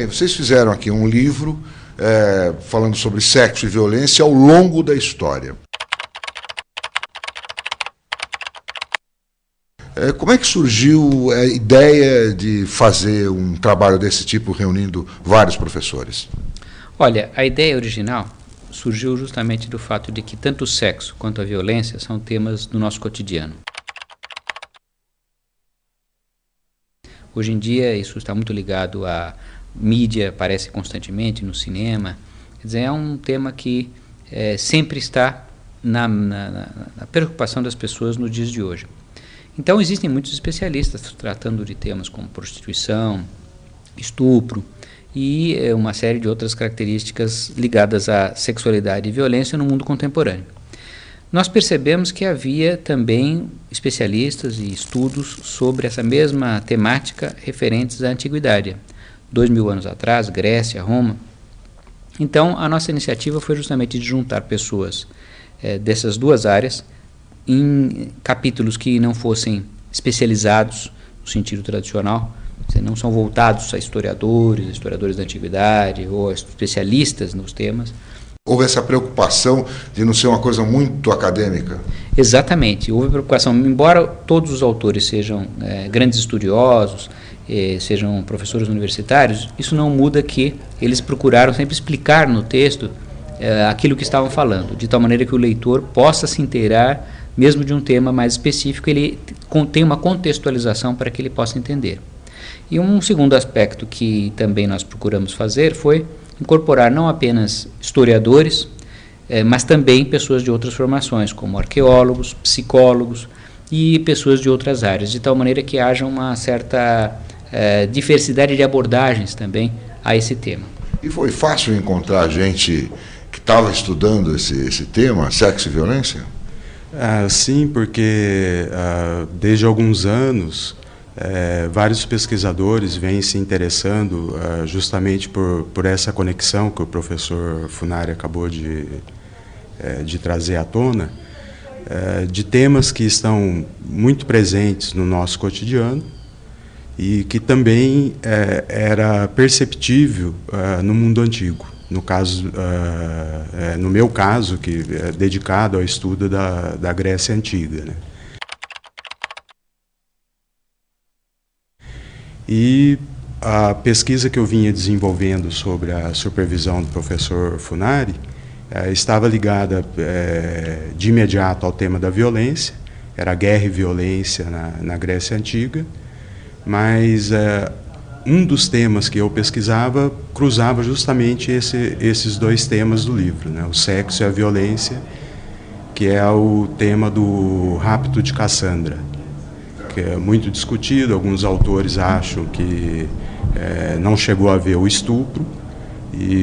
bem, vocês fizeram aqui um livro falando sobre sexo e violência ao longo da história. Como é que surgiu a ideia de fazer um trabalho desse tipo reunindo vários professores? Olha, a ideia original surgiu justamente do fato de que tanto o sexo quanto a violência são temas do nosso cotidiano. Hoje em dia isso está muito ligado à mídia, aparece constantemente no cinema. Quer dizer, é um tema que sempre está na preocupação das pessoas nos dias de hoje. Então existem muitos especialistas tratando de temas como prostituição, estupro e uma série de outras características ligadas à sexualidade e violência no mundo contemporâneo. Nós percebemos que havia também especialistas e estudos sobre essa mesma temática referentes à antiguidade. 2000 anos atrás, Grécia, Roma. Então, a nossa iniciativa foi justamente de juntar pessoas dessas duas áreas em capítulos que não fossem especializados no sentido tradicional, não são voltados a historiadores da antiguidade ou a especialistas nos temas. Houve essa preocupação de não ser uma coisa muito acadêmica? Exatamente, houve preocupação. Embora todos os autores sejam grandes estudiosos, sejam professores universitários, isso não muda que eles procuraram sempre explicar no texto aquilo que estavam falando, de tal maneira que o leitor possa se inteirar mesmo de um tema mais específico, ele tem uma contextualização para que ele possa entender. E um segundo aspecto que também nós procuramos fazer foi incorporar não apenas historiadores, mas também pessoas de outras formações, como arqueólogos, psicólogos e pessoas de outras áreas, de tal maneira que haja uma certa diversidade de abordagens também a esse tema. E foi fácil encontrar gente que estava estudando esse tema, sexo e violência? Sim, porque desde alguns anos vários pesquisadores vêm se interessando justamente por essa conexão que o professor Funari acabou de trazer à tona, de temas que estão muito presentes no nosso cotidiano e que também era perceptível no mundo antigo. No caso, no meu caso, que é dedicado ao estudo da Grécia Antiga, né? E a pesquisa que eu vinha desenvolvendo sobre a supervisão do professor Funari estava ligada de imediato ao tema da violência, era guerra e violência na Grécia Antiga, mas um dos temas que eu pesquisava cruzava justamente esses dois temas do livro, né? O sexo e a violência, que é o tema do rapto de Cassandra, que é muito discutido. Alguns autores acham que não chegou a haver o estupro,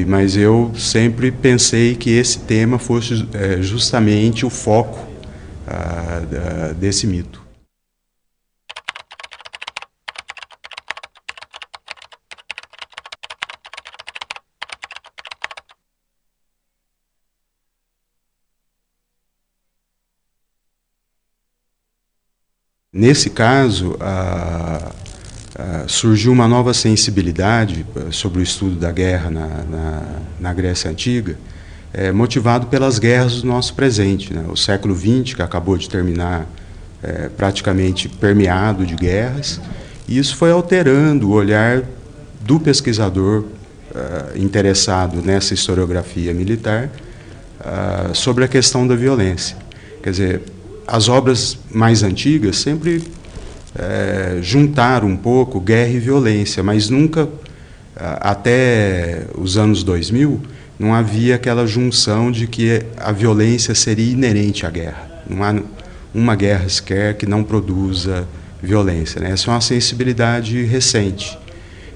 mas eu sempre pensei que esse tema fosse justamente o foco desse mito. Nesse caso, surgiu uma nova sensibilidade sobre o estudo da guerra na Grécia Antiga, motivado pelas guerras do nosso presente, né? O século XX, que acabou de terminar, praticamente permeado de guerras, e isso foi alterando o olhar do pesquisador interessado nessa historiografia militar sobre a questão da violência. Quer dizer, as obras mais antigas sempre juntaram um pouco guerra e violência, mas nunca, até os anos 2000, não havia aquela junção de que a violência seria inerente à guerra. Não há uma guerra sequer que não produza violência, né? Essa é uma sensibilidade recente.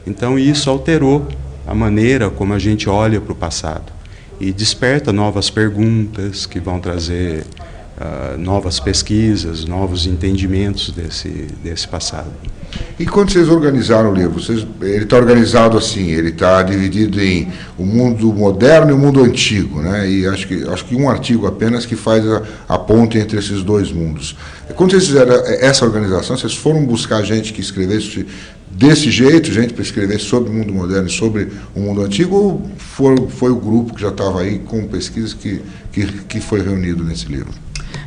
Então isso alterou a maneira como a gente olha para o passado e desperta novas perguntas que vão trazer novas pesquisas, novos entendimentos desse passado. E quando vocês organizaram o livro, ele está organizado assim, ele está dividido em o mundo moderno e o mundo antigo, né? E acho que um artigo apenas que faz a ponte entre esses dois mundos. Quando vocês fizeram essa organização, vocês foram buscar gente que escrevesse desse jeito, gente para escrever sobre o mundo moderno e sobre o mundo antigo, ou foi o grupo que já estava aí com pesquisas que foi reunido nesse livro?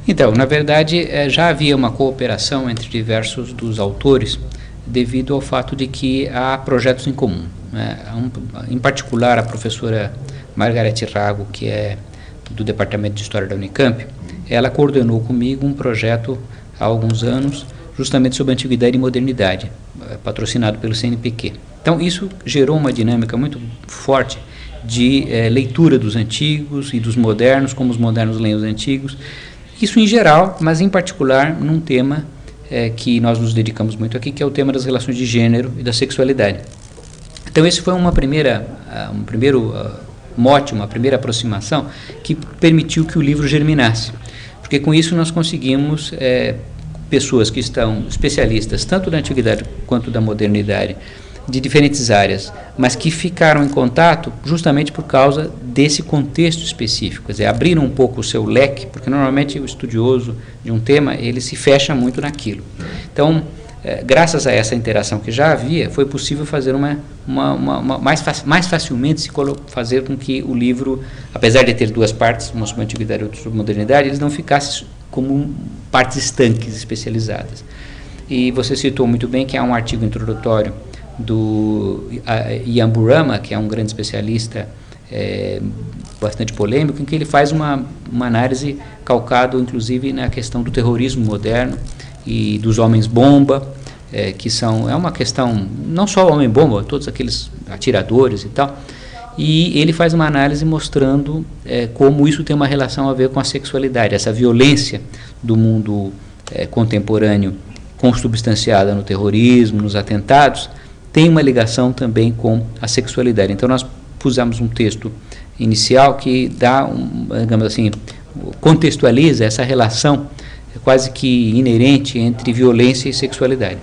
Então, na verdade, já havia uma cooperação entre diversos dos autores, devido ao fato de que há projetos em comum, né? Em particular, a professora Margarete Rago, que é do Departamento de História da Unicamp, ela coordenou comigo um projeto há alguns anos, justamente sobre antiguidade e modernidade, patrocinado pelo CNPq. Então, isso gerou uma dinâmica muito forte de leitura dos antigos e dos modernos, como os modernos leem os antigos. Isso em geral, mas em particular num tema que nós nos dedicamos muito aqui, que é o tema das relações de gênero e da sexualidade. Então, esse foi um primeiro mote, uma primeira aproximação que permitiu que o livro germinasse. Porque com isso nós conseguimos pessoas que estão especialistas tanto da antiguidade quanto da modernidade, de diferentes áreas, mas que ficaram em contato justamente por causa desse contexto específico, quer dizer, abriram um pouco o seu leque, porque normalmente o estudioso de um tema, ele se fecha muito naquilo. Então, graças a essa interação que já havia, foi possível fazer mais facilmente fazer com que o livro, apesar de ter duas partes, uma sobre a antiguidade e outra sobre a modernidade, eles não ficassem como partes estanques especializadas. E você citou muito bem que há um artigo introdutório do Ian Burama, que é um grande especialista bastante polêmico, em que ele faz uma análise calcado inclusive na questão do terrorismo moderno e dos homens-bomba, que é uma questão, não só o homem-bomba, todos aqueles atiradores e tal, e ele faz uma análise mostrando como isso tem uma relação a ver com a sexualidade, essa violência do mundo contemporâneo consubstanciada no terrorismo, nos atentados, tem uma ligação também com a sexualidade. Então nós pusemos um texto inicial que dá, digamos assim, contextualiza essa relação quase que inerente entre violência e sexualidade.